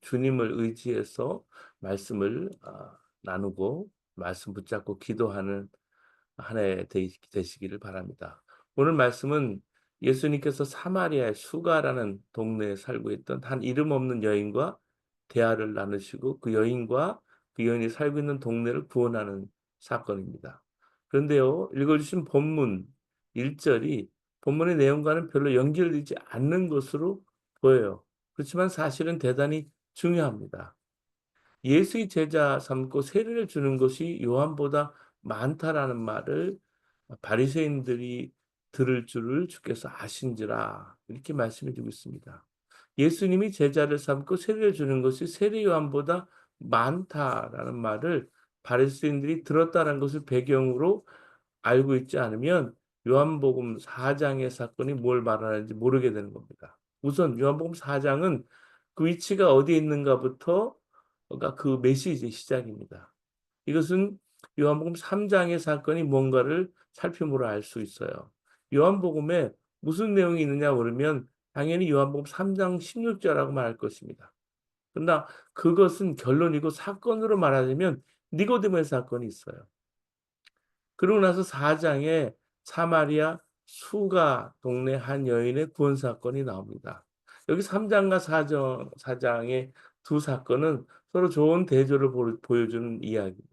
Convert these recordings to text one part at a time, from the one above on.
주님을 의지해서 말씀을 나누고 말씀 붙잡고 기도하는 한 해 되시기를 바랍니다. 오늘 말씀은 예수님께서 사마리아의 수가라는 동네에 살고 있던 한 이름 없는 여인과 대화를 나누시고 그 여인과 그 여인이 살고 있는 동네를 구원하는 사건입니다. 그런데요, 읽어주신 본문 1절이 본문의 내용과는 별로 연결되지 않는 것으로 보여요. 그렇지만 사실은 대단히 중요합니다. 예수의 제자 삼고 세례를 주는 것이 요한보다 많다라는 말을 바리새인들이 들을 줄을 주께서 아신지라 이렇게 말씀해 주고 있습니다. 예수님이 제자를 삼고 세례를 주는 것이 세례 요한보다 많다라는 말을 바리새인들이 들었다는 것을 배경으로 알고 있지 않으면 요한복음 4 장의 사건이 뭘 말하는지 모르게 되는 겁니다. 우선 요한복음 4 장은 그 위치가 어디에 있는가부터 가 그 메시지의 시작입니다. 이것은 요한복음 3 장의 사건이 뭔가를 살펴보라 알 수 있어요. 요한복음에 무슨 내용이 있느냐 물으면 당연히 요한복음 3장 16 절이라고 말할 것입니다. 그러나 그것은 결론이고 사건으로 말하자면 니고데모의 사건이 있어요. 그러고 나서 4 장에 사마리아 수가 동네 한 여인의 구원 사건이 나옵니다. 여기 3 장과 4 장의 두 사건은 서로 좋은 대조를 보여주는 이야기입니다.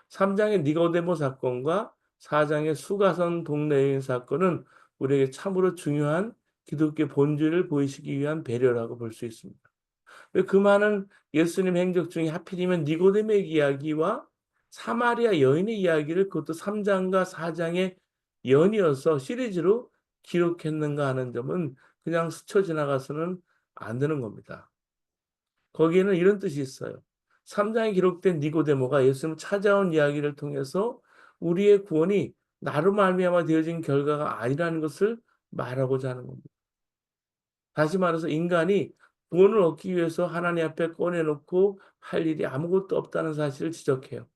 3 장의 니고데모 사건과 4 장의 수가성 동네 여인 사건은 우리에게 참으로 중요한 기독교의 본질을 보이시기 위한 배려라고 볼 수 있습니다. 왜 그 많은 예수님 행적 중에 하필이면 니고데모의 이야기와 사마리아 여인의 이야기를 그것도 3 장과 4 장에 연이어서 시리즈로 기록했는가 하는 점은 그냥 스쳐 지나가서는 안 되는 겁니다. 거기에는 이런 뜻이 있어요. 3 장에 기록된 니고데모가 예수님을 찾아온 이야기를 통해서 우리의 구원이 나로 말미암아 되어진 결과가 아니라는 것을 말하고자 하는 겁니다. 다시 말해서 인간이 구원을 얻기 위해서 하나님 앞에 꺼내 놓고 할 일이 아무것도 없다는 사실을 지적해요.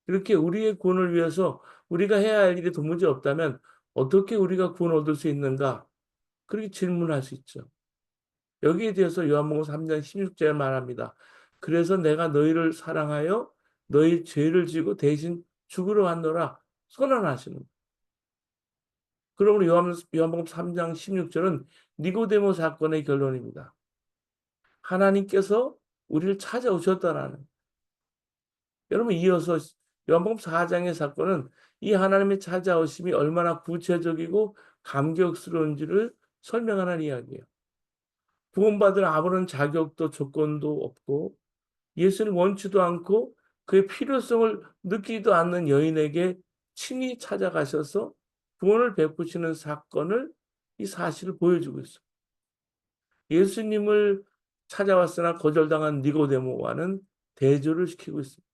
이렇게 우리의 구원을 위해서 우리가 해야 할 일이 도무지 없다면 어떻게 우리가 구원을 얻을 수 있는가? 그렇게 질문할 수 있죠. 여기에 대해서 요한복음 3장 16 절에 말합니다. "그래서 내가 너희를 사랑하여 너희 죄를 지고 대신 죽으러 왔노라." 선언하시는 거예요. 그러므로 요한복음 3장 16 절은 니고데모 사건의 결론입니다. 하나님께서 우리를 찾아오셨다라는. 여러분 이어서 요한복음 4 장의 사건은 이 하나님의 찾아오심이 얼마나 구체적이고 감격스러운지를 설명하는 이야기예요. 구원받을 아무런 자격도 조건도 없고 예수를 원치도 않고 그의 필요성을 느끼지도 않는 여인에게 친히 찾아가셔서 구원을 베푸시는 사건을 이 사실을 보여주고 있어요. 예수님을 찾아왔으나 거절당한 니고데모와는 대조를 시키고 있습니다.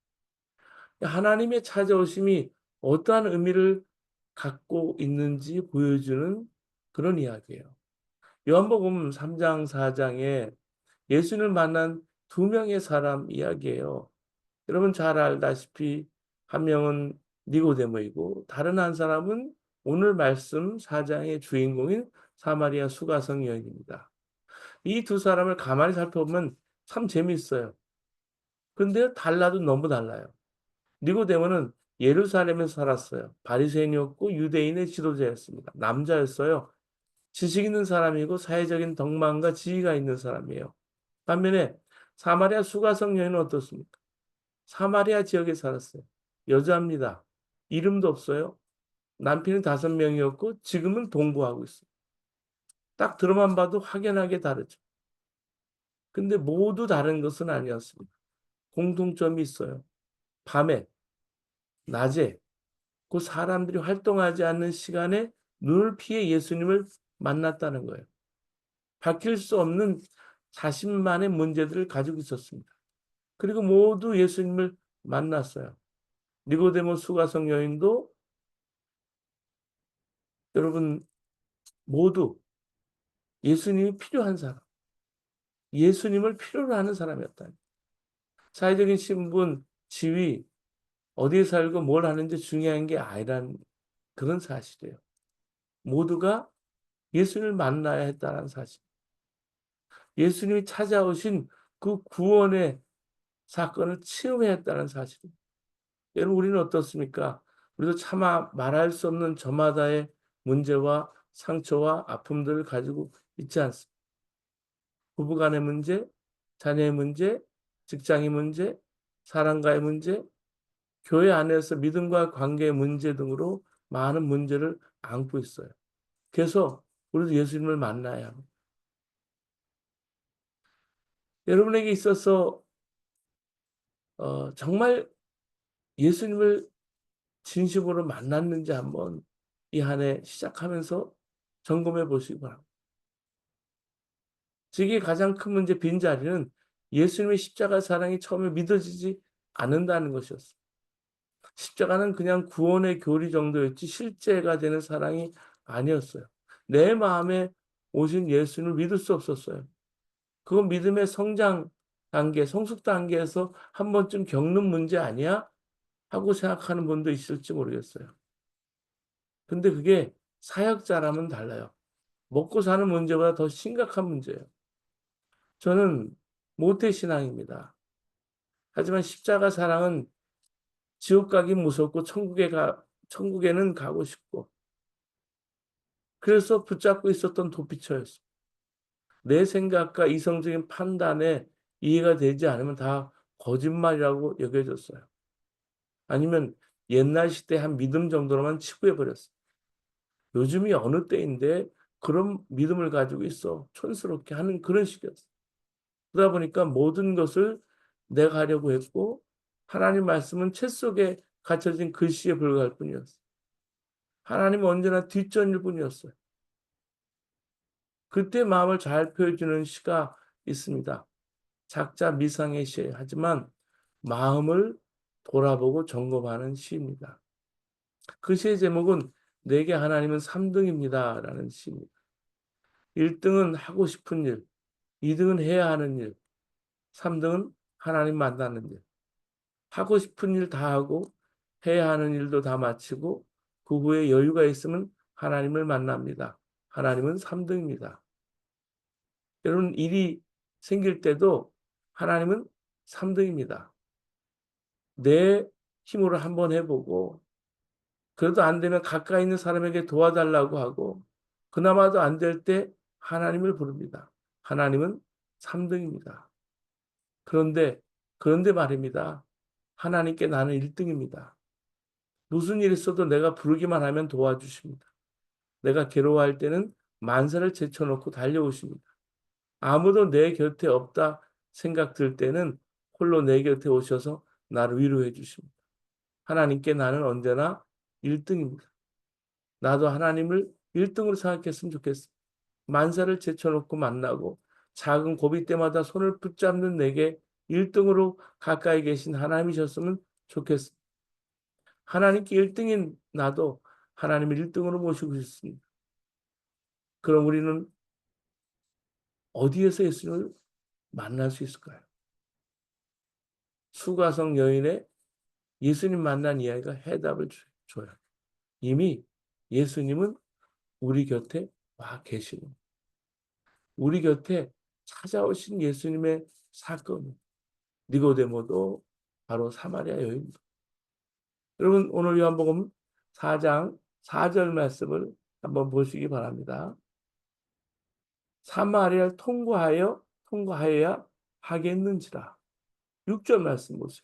하나님의 찾아오심이 어떠한 의미를 갖고 있는지 보여주는 그런 이야기예요. 요한복음 3장 4 장에 예수님을 만난 두 명의 사람 이야기예요. 여러분 잘 알다시피 한 명은 니고데모이고 다른 한 사람은 오늘 말씀 4 장의 주인공인 사마리아 수가성 여인입니다. 이 두 사람을 가만히 살펴보면 참 재미있어요. 근데 달라도 너무 달라요. 니고데모는 예루살렘에서 살았어요. 바리새인이었고 유대인의 지도자였습니다. 남자였어요. 지식 있는 사람이고 사회적인 덕망과 지위가 있는 사람이에요. 반면에 사마리아 수가성 여인은 어떻습니까? 사마리아 지역에 살았어요. 여자입니다. 이름도 없어요. 남편이 5 명이었고 지금은 동거하고 있어요. 딱 들어만 봐도 확연하게 다르죠. 근데 모두 다른 것은 아니었습니다. 공통점이 있어요. 밤에, 낮에 그 사람들이 활동하지 않는 시간에 눈을 피해 예수님을 만났다는 거예요. 바뀔 수 없는 자신만의 문제들을 가지고 있었습니다. 그리고 모두 예수님을 만났어요. 니고데모 수가성 여인도 여러분 모두 예수님이 필요한 사람, 예수님을 필요로 하는 사람이었다. 사회적인 신분, 지위, 어디에 살고 뭘 하는지 중요한 게 아니란 그런 사실이에요. 모두가 예수님을 만나야 했다는 사실. 예수님이 찾아오신 그 구원의 사건을 체험했다는 사실입니다. 여러분, 우리는 어떻습니까? 우리도 차마 말할 수 없는 저마다의 문제와 상처와 아픔들을 가지고 있지 않습니까? 부부간의 문제, 자녀의 문제, 직장의 문제, 사랑과의 문제, 교회 안에서 믿음과 관계의 문제 등으로 많은 문제를 안고 있어요. 그래서 우리도 예수님을 만나야 합니다. 여러분에게 있어서 정말 예수님을 진심으로 만났는지 한번 이 한 해 시작하면서 점검해 보시기 바랍니다. 지금 가장 큰 문제, 빈자리는 예수님의 십자가 사랑이 처음에 믿어지지 않는다는 것이었어요. 십자가는 그냥 구원의 교리 정도였지 실제가 되는 사랑이 아니었어요. 내 마음에 오신 예수님을 믿을 수 없었어요. 그건 믿음의 성장 단계, 성숙 단계에서 한 번쯤 겪는 문제 아니야? 하고 생각하는 분도 있을지 모르겠어요. 근데 그게 사역자라면 달라요. 먹고 사는 문제보다 더 심각한 문제예요. 저는 모태신앙입니다. 하지만 십자가 사랑은 지옥 가기 무섭고 천국에는 가고 싶고, 그래서 붙잡고 있었던 도피처였어요. 내 생각과 이성적인 판단에 이해가 되지 않으면 다 거짓말이라고 여겨졌어요. 아니면 옛날 시대 한 믿음 정도로만 치부해 버렸어요. 요즘이 어느 때인데 그런 믿음을 가지고 있어. 촌스럽게 하는 그런 식이었어요. 그러다 보니까 모든 것을 내가 하려고 했고, 하나님 말씀은 책 속에 갇혀진 글씨에 불과할 뿐이었어요. 하나님은 언제나 뒷전일 뿐이었어요. 그때 마음을 잘 표해주는 시가 있습니다. 작자 미상의 시, 하지만 마음을 돌아보고 점검하는 시입니다. 그 시의 제목은 내게 하나님은 3등입니다 라는 시입니다. 1등은 하고 싶은 일, 2등은 해야 하는 일, 3등은 하나님 만나는 일. 하고 싶은 일 다 하고 해야 하는 일도 다 마치고 그 후에 여유가 있으면 하나님을 만납니다. 하나님은 3등입니다. 여러분, 일이 생길 때도 하나님은 3등입니다. 내 힘으로 한번 해보고, 그래도 안 되면 가까이 있는 사람에게 도와달라고 하고, 그나마도 안 될 때 하나님을 부릅니다. 하나님은 3등입니다. 그런데 말입니다. 하나님께 나는 1등입니다. 무슨 일 있어도 내가 부르기만 하면 도와주십니다. 내가 괴로워할 때는 만사를 제쳐놓고 달려오십니다. 아무도 내 곁에 없다 생각 들 때는 홀로 내 곁에 오셔서 나를 위로해 주십니다. 하나님께 나는 언제나 1등입니다. 나도 하나님을 1등으로 생각했으면 좋겠습니다. 만사를 제쳐놓고 만나고 작은 고비 때마다 손을 붙잡는 내게 1등으로 가까이 계신 하나님이셨으면 좋겠습니다. 하나님께 1등인 나도 하나님을 1등으로 모시고 싶습니다. 그럼 우리는 어디에서 예수님을 만날 수 있을까요? 수가성 여인의 예수님 만난 이야기가 해답을 줘요. 이미 예수님은 우리 곁에 와 계시는, 우리 곁에 찾아오신 예수님의 사건, 니고데모도 바로 사마리아 여인입니다. 여러분, 오늘 요한복음 4장 4절 말씀을 한번 보시기 바랍니다. 사마리아를 통과하여야 하겠는지라. 6절 말씀 보세요.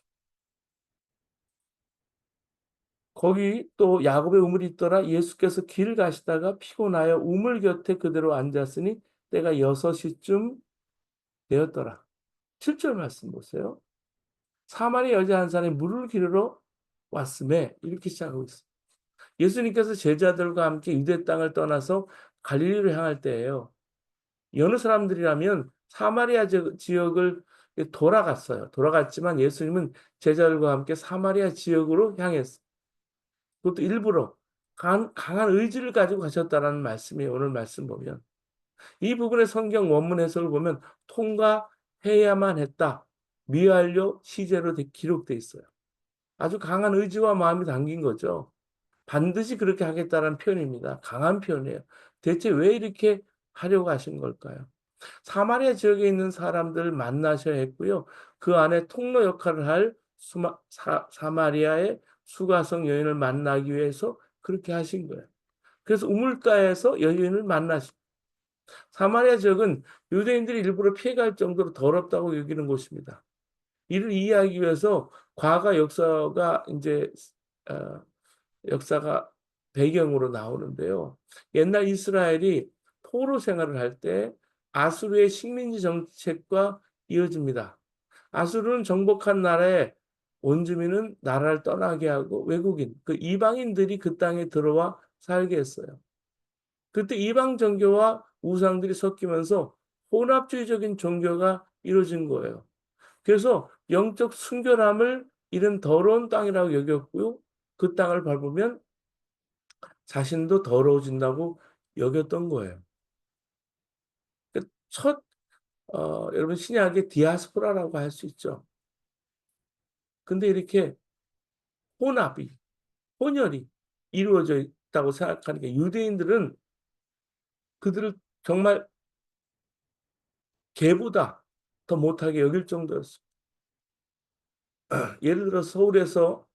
거기 또 야곱의 우물이 있더라. 예수께서 길 가시다가 피곤하여 우물 곁에 그대로 앉았으니 때가 6시쯤 되었더라. 7절 말씀 보세요. 사마리아 여자 한 사람이 물을 기르러 왔음에 이렇게 시작하고 있습니다. 예수님께서 제자들과 함께 유대 땅을 떠나서 갈릴리로 향할 때예요. 여느 사람들이라면 사마리아 지역을 돌아갔어요. 돌아갔지만 예수님은 제자들과 함께 사마리아 지역으로 향했어요. 그것도 일부러 강한 의지를 가지고 가셨다는 말씀이에요. 오늘 말씀 보면. 이 부분의 성경 원문 해석을 보면 통과해야만 했다. 미완료 시제로 기록되어 있어요. 아주 강한 의지와 마음이 담긴 거죠. 반드시 그렇게 하겠다는 표현입니다. 강한 표현이에요. 대체 왜 이렇게 하려고 하신 걸까요? 사마리아 지역에 있는 사람들을 만나셔야 했고요. 그 안에 통로 역할을 할 사마리아의 수가성 여인을 만나기 위해서 그렇게 하신 거예요. 그래서 우물가에서 여인을 만나신. 사마리아 지역은 유대인들이 일부러 피해갈 정도로 더럽다고 여기는 곳입니다. 이를 이해하기 위해서 과거 역사가 이제 어, 역사가 배경으로 나오는데요. 옛날 이스라엘이 포로 생활을 할 때 아수르의 식민지 정책과 이어집니다. 아수르는 정복한 나라의 원주민은 나라를 떠나게 하고 외국인, 그 이방인들이 그 땅에 들어와 살게 했어요. 그때 이방 종교와 우상들이 섞이면서 혼합주의적인 종교가 이루어진 거예요. 그래서 영적 순결함을 잃은 더러운 땅이라고 여겼고요. 그 땅을 밟으면 자신도 더러워진다고 여겼던 거예요. 그 첫, 여러분 신약의 디아스포라라고 할 수 있죠. 근데 이렇게 혼합이, 혼혈이 이루어져 있다고 생각하니까 유대인들은 그들을 정말 개보다 더 못하게 여길 정도였어요. 예를 들어 서울에서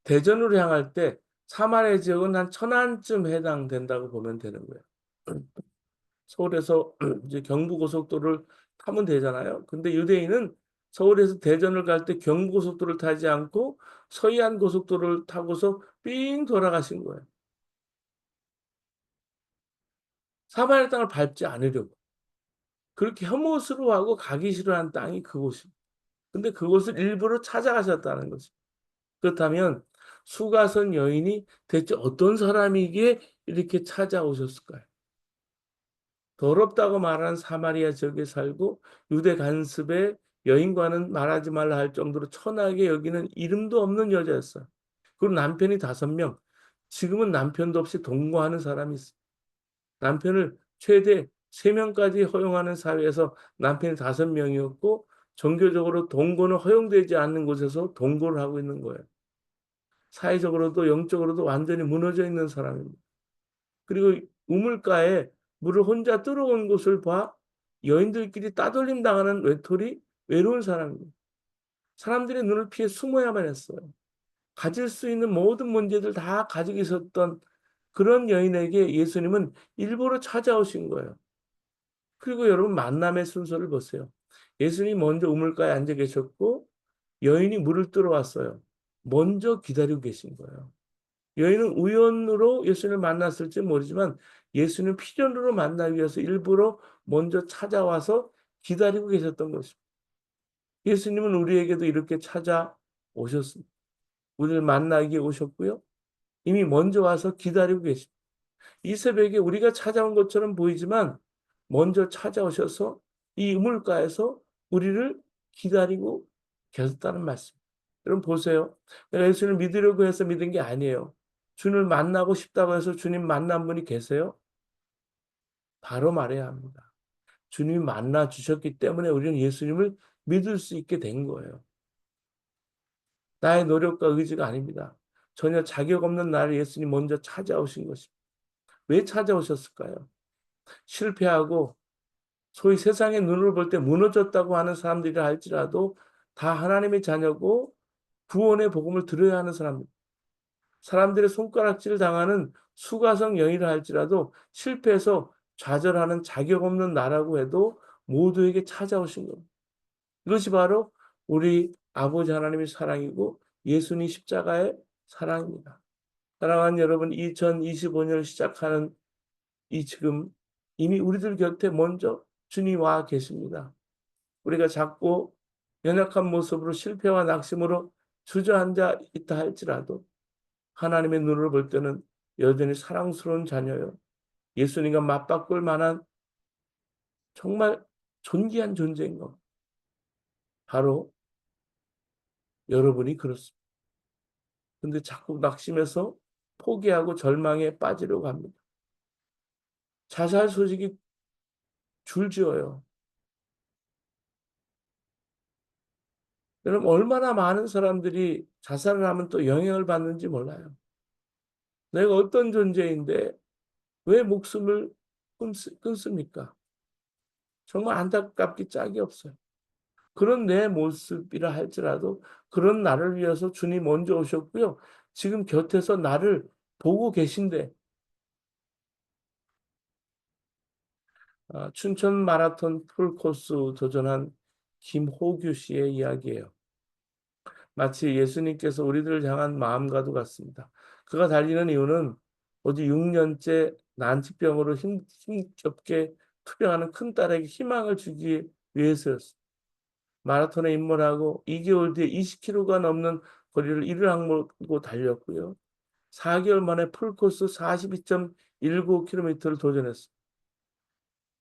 대전으로 향할 때 사마리아 지역은 한 천안쯤 해당된다고 보면 되는 거예요. 서울에서 이제 경부고속도로를 타면 되잖아요. 근데 유대인은 서울에서 대전을 갈 때 경부고속도로를 타지 않고 서해안 고속도로를 타고서 삥 돌아가신 거예요. 사마리아 땅을 밟지 않으려고. 그렇게 혐오스러워하고 가기 싫어하는 땅이 그곳입니다. 근데 그곳을 일부러 찾아가셨다는 거죠. 그렇다면 수가선 여인이 대체 어떤 사람이기에 이렇게 찾아오셨을까요? 더럽다고 말하는 사마리아 지역에 살고 유대 간습의 여인과는 말하지 말라 할 정도로 천하게 여기는 이름도 없는 여자였어요. 그리고 남편이 5명. 지금은 남편도 없이 동거하는 사람이 있어요. 남편을 최대 3명까지 허용하는 사회에서 남편이 5명이었고 종교적으로 동거는 허용되지 않는 곳에서 동거를 하고 있는 거예요. 사회적으로도 영적으로도 완전히 무너져 있는 사람입니다. 그리고 우물가에 물을 혼자 들어온 곳을 봐 여인들끼리 따돌림 당하는 외톨이 외로운 사람입니다. 사람들의 눈을 피해 숨어야만 했어요. 가질 수 있는 모든 문제들 다 가지고 있었던 그런 여인에게 예수님은 일부러 찾아오신 거예요. 그리고 여러분 만남의 순서를 보세요. 예수님이 먼저 우물가에 앉아 계셨고 여인이 물을 들어왔어요. 먼저 기다리고 계신 거예요. 여인은 우연으로 예수님을 만났을지 모르지만 예수님 필연으로 만나기 위해서 일부러 먼저 찾아와서 기다리고 계셨던 것입니다. 예수님은 우리에게도 이렇게 찾아오셨습니다. 우리를 만나기 오셨고요. 이미 먼저 와서 기다리고 계십니다. 이 새벽에 우리가 찾아온 것처럼 보이지만 먼저 찾아오셔서 이 우물가에서 우리를 기다리고 계셨다는 말씀. 여러분 보세요. 내가 예수님을 믿으려고 해서 믿은 게 아니에요. 주님을 만나고 싶다고 해서 주님 만난 분이 계세요? 바로 말해야 합니다. 주님이 만나 주셨기 때문에 우리는 예수님을 믿을 수 있게 된 거예요. 나의 노력과 의지가 아닙니다. 전혀 자격 없는 나를 예수님 먼저 찾아오신 것입니다. 왜 찾아오셨을까요? 실패하고 소위 세상의 눈으로 볼 때 무너졌다고 하는 사람들이라 할지라도 다 하나님의 자녀고 구원의 복음을 들어야 하는 사람입니다. 사람들의 손가락질 당하는 수가성 여인이라 할지라도 실패해서 좌절하는 자격 없는 나라고 해도 모두에게 찾아오신 겁니다. 이것이 바로 우리 아버지 하나님의 사랑이고 예수님 십자가의 사랑입니다. 사랑하는 여러분, 2025년을 시작하는 이 지금 이미 우리들 곁에 먼저 주님 와 계십니다. 우리가 작고 연약한 모습으로 실패와 낙심으로 주저앉아 있다 할지라도 하나님의 눈으로 볼 때는 여전히 사랑스러운 자녀요. 예수님과 맞바꿀 만한 정말 존귀한 존재인 것. 바로 여러분이 그렇습니다. 근데 자꾸 낙심해서 포기하고 절망에 빠지려고 합니다. 자살 소식이 줄지어요. 여러분 얼마나 많은 사람들이 자살을 하면 또 영향을 받는지 몰라요. 내가 어떤 존재인데 왜 목숨을 끊습니까? 정말 안타깝기 짝이 없어요. 그런 내 모습이라 할지라도 그런 나를 위해서 주님 먼저 오셨고요. 지금 곁에서 나를 보고 계신데, 춘천 마라톤 풀코스 도전한 김호규 씨의 이야기예요. 마치 예수님께서 우리들을 향한 마음과도 같습니다. 그가 달리는 이유는 어디 6년째 난치병으로 힘겹게 투병하는 큰딸에게 희망을 주기 위해서였습니다. 마라톤에 입문하고 2개월 뒤에 20km가 넘는 거리를 이를 악물고 달렸고요. 4개월 만에 풀코스 42.19km를 도전했습니다.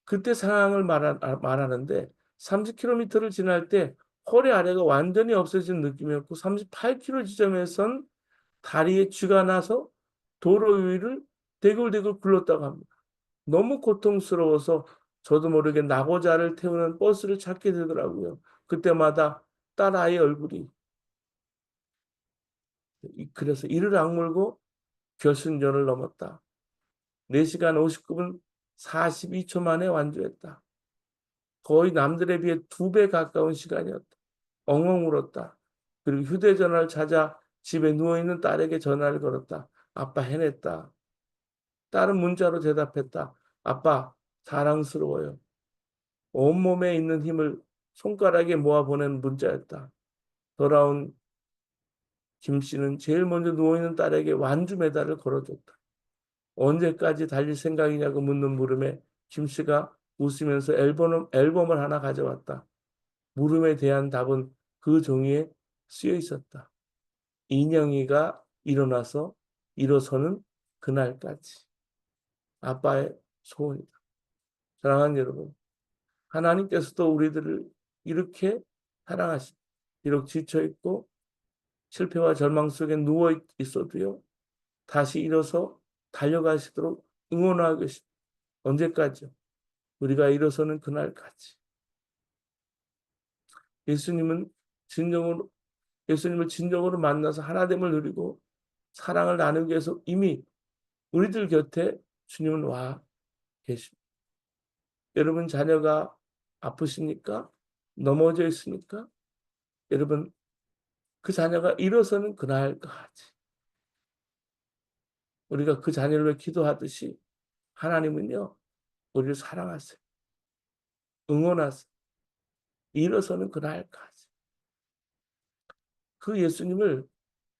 그때 상황을 말하는데 30km를 지날 때 허리 아래가 완전히 없어진 느낌이었고 38km 지점에선 다리에 쥐가 나서 도로 위를 대굴대굴 굴렀다고 합니다. 너무 고통스러워서 저도 모르게 나고자를 태우는 버스를 찾게 되더라고요. 그때마다 딸아이 얼굴이. 그래서 이를 악물고 결승전을 넘었다. 4시간 59분 42초 만에 완주했다. 거의 남들에 비해 2배 가까운 시간이었다. 엉엉 울었다. 그리고 휴대전화를 찾아 집에 누워있는 딸에게 전화를 걸었다. 아빠 해냈다. 딸은 문자로 대답했다. 아빠 사랑스러워요. 온몸에 있는 힘을 손가락에 모아 보낸 문자였다. 돌아온 김 씨는 제일 먼저 누워있는 딸에게 완주 메달을 걸어줬다. 언제까지 달릴 생각이냐고 묻는 물음에 김 씨가 웃으면서 앨범을 하나 가져왔다. 물음에 대한 답은 그 종이에 쓰여 있었다. 인영이가 일어나서 일어서는 그날까지. 아빠의 소원이다. 사랑하는 여러분, 하나님께서도 우리들을 이렇게 사랑하십니다. 비록 지쳐있고 실패와 절망 속에 누워 있어도요. 다시 일어서 달려가시도록 응원하고 계십니다. 언제까지요? 우리가 일어서는 그날까지. 예수님은 진정으로 예수님을 진정으로 만나서 하나됨을 누리고 사랑을 나누기 위해서 이미 우리들 곁에 주님은 와 계십니다. 여러분 자녀가 아프십니까? 넘어져 있습니까? 여러분 그 자녀가 일어서는 그날까지 우리가 그 자녀를 위해 기도하듯이 하나님은요 우리를 사랑하세요. 응원하세요. 일어서는 그날까지. 그 예수님을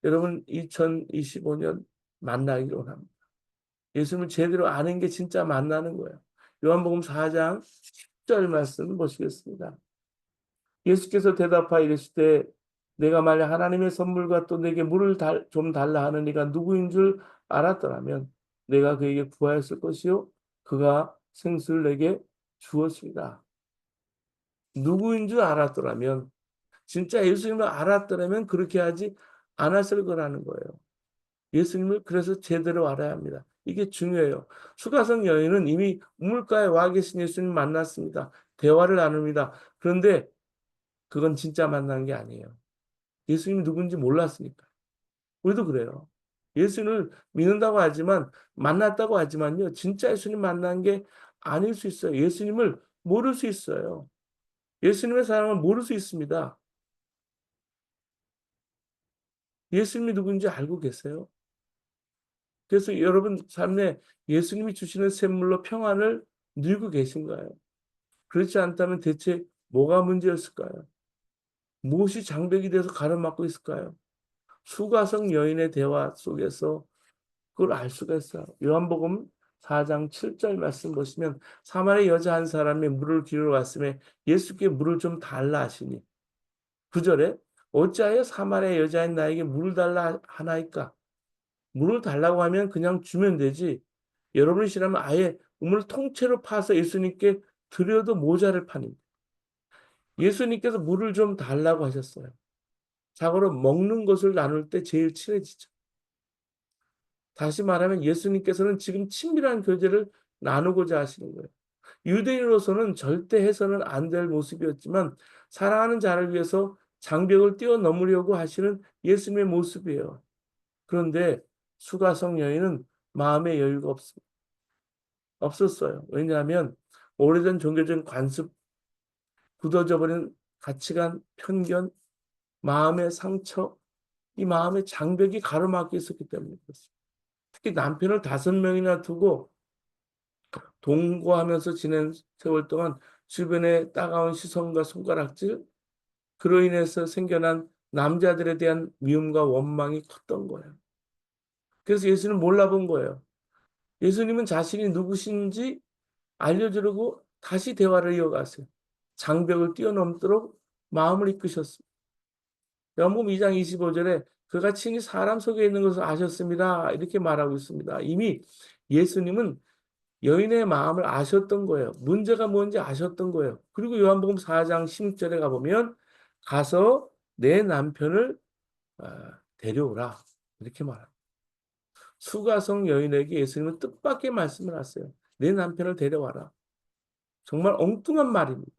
여러분 2025년 만나기를 원합니다. 예수님을 제대로 아는 게 진짜 만나는 거예요. 요한복음 4장 10절 말씀 보시겠습니다. 예수께서 대답하여 이르시되 내가 만약 하나님의 선물과 또 내게 물을 좀 달라 하는 이가 누구인 줄 알았더라면 내가 그에게 구하였을 것이요 그가 생수를 내게 주었습니다. 누구인 줄 알았더라면 진짜 예수님을 알았더라면 그렇게 하지 않았을 거라는 거예요. 예수님을 그래서 제대로 알아야 합니다. 이게 중요해요. 수가성 여인은 이미 우물가에 와 계신 예수님 만났습니다. 대화를 나눕니다. 그런데 그건 진짜 만난 게 아니에요. 예수님이 누군지 몰랐으니까. 우리도 그래요. 예수님을 믿는다고 하지만 만났다고 하지만요. 진짜 예수님 만난 게 아닐 수 있어요. 예수님을 모를 수 있어요. 예수님의 사랑을 모를 수 있습니다. 예수님이 누군지 알고 계세요? 그래서 여러분 삶에 예수님이 주시는 샘물로 평안을 누리고 계신가요? 그렇지 않다면 대체 뭐가 문제였을까요? 무엇이 장벽이 돼서 가로막고 있을까요? 수가성 여인의 대화 속에서 그걸 알 수가 있어요. 요한복음 4장 7절 말씀 보시면 사마리아 여자 한 사람이 물을 기르러 왔음에 예수께 물을 좀 달라 하시니 9절에 어찌하여 사마리아 여자인 나에게 물을 달라 하나이까? 물을 달라고 하면 그냥 주면 되지. 여러분이시라면 아예 우물을 통째로 파서 예수님께 드려도 모자랄 판입니다. 예수님께서 물을 좀 달라고 하셨어요. 자고로 먹는 것을 나눌 때 제일 친해지죠. 다시 말하면 예수님께서는 지금 친밀한 교제를 나누고자 하시는 거예요. 유대인으로서는 절대 해서는 안 될 모습이었지만 사랑하는 자를 위해서 장벽을 뛰어넘으려고 하시는 예수님의 모습이에요. 그런데 수가성 여인은 마음의 여유가 없습니다. 없었어요. 왜냐하면 오래된 종교적인 관습, 굳어져 버린 가치관, 편견, 마음의 상처, 이 마음의 장벽이 가로막혀 있었기 때문에 그렇습니다. 특히 남편을 5명이나 두고 동거하면서 지낸 세월 동안 주변의 따가운 시선과 손가락질, 그로 인해서 생겨난 남자들에 대한 미움과 원망이 컸던 거예요. 그래서 예수는 몰라본 거예요. 예수님은 자신이 누구신지 알려주려고 다시 대화를 이어갔어요. 장벽을 뛰어넘도록 마음을 이끄셨습니다. 요한복음 2장 25절에 그가 친히 사람 속에 있는 것을 아셨습니다. 이렇게 말하고 있습니다. 이미 예수님은 여인의 마음을 아셨던 거예요. 문제가 뭔지 아셨던 거예요. 그리고 요한복음 4장 16절에 가보면 가서 내 남편을 데려오라. 이렇게 말합니다. 수가성 여인에게 예수님은 뜻밖의 말씀을 하세요. 내 남편을 데려와라. 정말 엉뚱한 말입니다.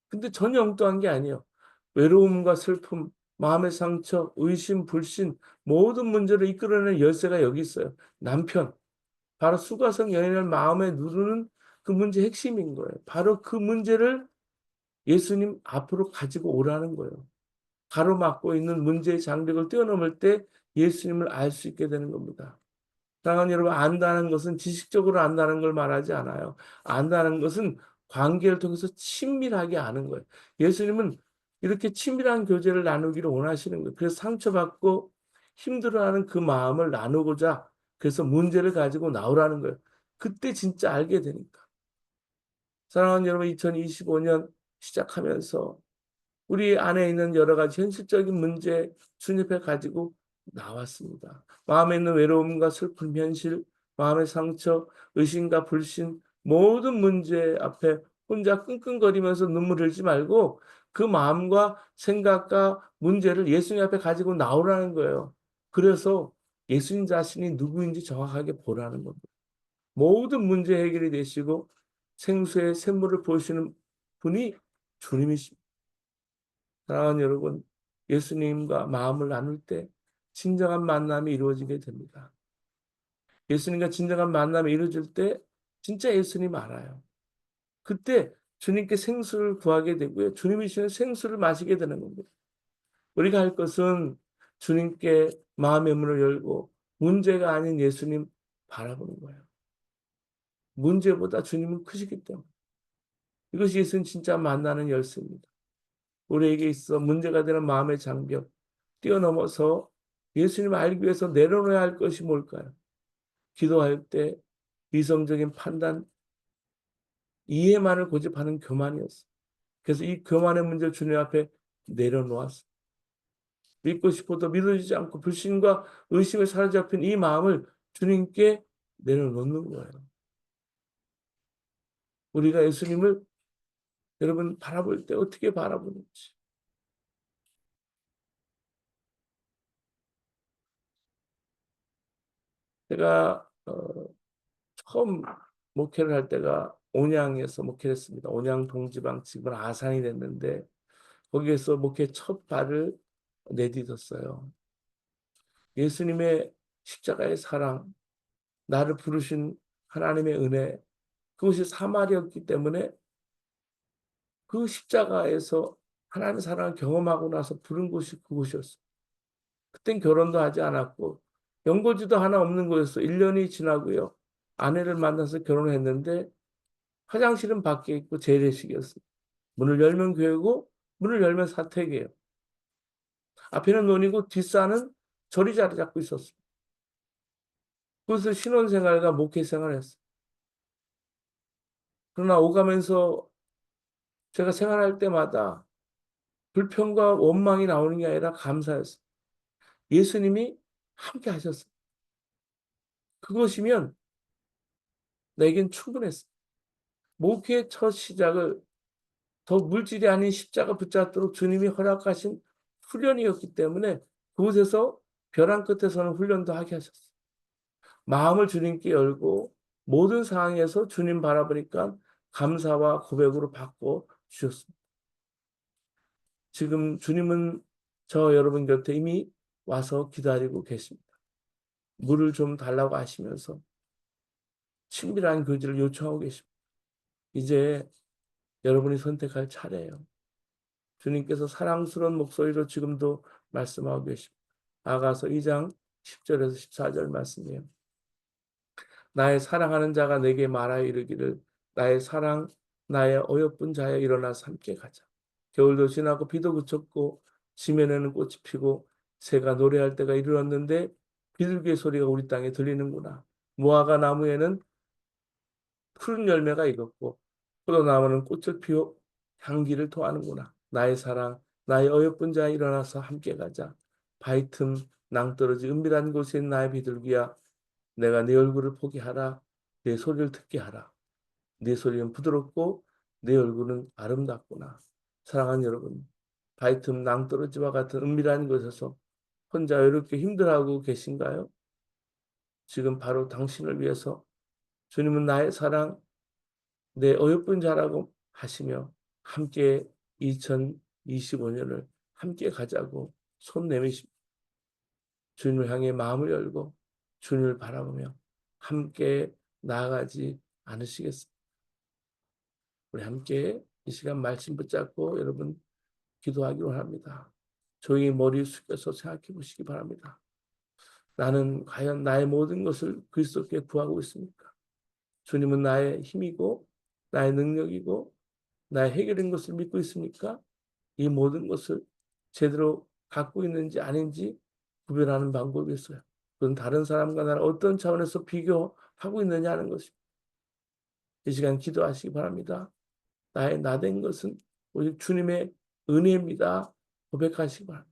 근데 전혀 엉뚱한 게 아니에요. 외로움과 슬픔, 마음의 상처, 의심, 불신 모든 문제를 이끌어내는 열쇠가 여기 있어요. 남편. 바로 수가성 여인을 마음에 누르는 그 문제의 핵심인 거예요. 바로 그 문제를 예수님 앞으로 가지고 오라는 거예요. 가로막고 있는 문제의 장벽을 뛰어넘을 때 예수님을 알 수 있게 되는 겁니다. 사랑하는 여러분, 안다는 것은 지식적으로 안다는 걸 말하지 않아요. 안다는 것은 관계를 통해서 친밀하게 아는 거예요. 예수님은 이렇게 친밀한 교제를 나누기를 원하시는 거예요. 그래서 상처받고 힘들어하는 그 마음을 나누고자 그래서 문제를 가지고 나오라는 거예요. 그때 진짜 알게 되니까. 사랑하는 여러분, 2025년 시작하면서 우리 안에 있는 여러 가지 현실적인 문제 주님 앞에 가지고 나왔습니다. 마음에 있는 외로움과 슬픈 현실, 마음의 상처, 의심과 불신, 모든 문제 앞에 혼자 끙끙거리면서 눈물 흘리지 말고 그 마음과 생각과 문제를 예수님 앞에 가지고 나오라는 거예요. 그래서 예수님 자신이 누구인지 정확하게 보라는 겁니다. 모든 문제 해결이 되시고 생수의 샘물을 보시는 분이 주님이십니다. 사랑하는 여러분, 예수님과 마음을 나눌 때 진정한 만남이 이루어지게 됩니다. 예수님과 진정한 만남이 이루어질 때 진짜 예수님 알아요. 그때 주님께 생수를 구하게 되고요. 주님이 주시는 생수를 마시게 되는 겁니다. 우리가 할 것은 주님께 마음의 문을 열고 문제가 아닌 예수님 바라보는 거예요. 문제보다 주님은 크시기 때문에. 이것이 예수님 진짜 만나는 열쇠입니다. 우리에게 있어 문제가 되는 마음의 장벽, 뛰어넘어서 예수님을 알기 위해서 내려놓아야 할 것이 뭘까요? 기도할 때 이성적인 판단, 이해만을 고집하는 교만이었어요. 그래서 이 교만의 문제를 주님 앞에 내려놓았어요. 믿고 싶어도 믿어지지 않고 불신과 의심에 사로잡힌 이 마음을 주님께 내려놓는 거예요. 우리가 예수님을 여러분 바라볼 때 어떻게 바라보는지. 제가 처음 목회를 할 때가 온양에서 목회를 했습니다. 온양 동지방 지금 아산이 됐는데 거기에서 목회 첫 발을 내딛었어요. 예수님의 십자가의 사랑, 나를 부르신 하나님의 은혜, 그것이 사말이었기 때문에 그 십자가에서 하나님의 사랑을 경험하고 나서 부른 곳이 그곳이었어요. 그땐 결혼도 하지 않았고 연고지도 하나 없는 곳이었어요. 1년이 지나고요. 아내를 만나서 결혼을 했는데 화장실은 밖에 있고 재래식이었어요. 문을 열면 교회고 문을 열면 사택이에요. 앞에는 논이고 뒷산은 절이 자리 잡고 있었어요. 그래서 신혼생활과 목회생활을 했어요. 그러나 오가면서 제가 생활할 때마다 불평과 원망이 나오는 게 아니라 감사였어요. 예수님이 함께 하셨어요. 그것이면 내겐 충분했어요. 목회의 첫 시작을 더 물질이 아닌 십자가 붙잡도록 주님이 허락하신 훈련이었기 때문에 그곳에서 벼랑 끝에서는 훈련도 하게 하셨어요. 마음을 주님께 열고 모든 상황에서 주님 바라보니까 감사와 고백으로 바꿔 주셨습니다. 지금 주님은 저 여러분 곁에 이미 와서 기다리고 계십니다. 물을 좀 달라고 하시면서 친밀한 교제를 요청하고 계십니다. 이제 여러분이 선택할 차례예요. 주님께서 사랑스러운 목소리로 지금도 말씀하고 계십니다. 아가서 2장 10절에서 14절 말씀이에요. 나의 사랑하는 자가 내게 말하여 이르기를 나의 사랑 나의 어여쁜 자여 일어나서 함께 가자. 겨울도 지나고 비도 그쳤고 지면에는 꽃이 피고 새가 노래할 때가 이르렀는데 비둘기의 소리가 우리 땅에 들리는구나. 무화과 나무에는 푸른 열매가 익었고 포도나무는 꽃을 피워 향기를 토하는구나. 나의 사랑 나의 어여쁜 자여 일어나서 함께 가자. 바위 틈 낭떠러지 은밀한 곳에 있는 나의 비둘기야 내가 네 얼굴을 보게 하라. 내 소리를 듣게 하라. 네 소리는 부드럽고 내 얼굴은 아름답구나. 사랑하는 여러분, 바위 틈 낭떠러지와 같은 은밀한 곳에서 혼자 이렇게 힘들어하고 계신가요? 지금 바로 당신을 위해서 주님은 나의 사랑, 내 어여쁜 자라고 하시며 함께 2025년을 함께 가자고 손 내미십니다. 주님을 향해 마음을 열고 주님을 바라보며 함께 나아가지 않으시겠습니까? 우리 함께 이 시간 말씀 붙잡고 여러분 기도하기로 합니다. 조용히 머리 숙여서 생각해 보시기 바랍니다. 나는 과연 나의 모든 것을 그리스도께 구하고 있습니까? 주님은 나의 힘이고 나의 능력이고 나의 해결인 것을 믿고 있습니까? 이 모든 것을 제대로 갖고 있는지 아닌지 구별하는 방법이 있어요. 그건 다른 사람과 나를 어떤 차원에서 비교하고 있느냐 하는 것입니다. 이 시간 기도하시기 바랍니다. 나의 나된 것은 오직 주님의 은혜입니다. 고백하시기 바랍니다.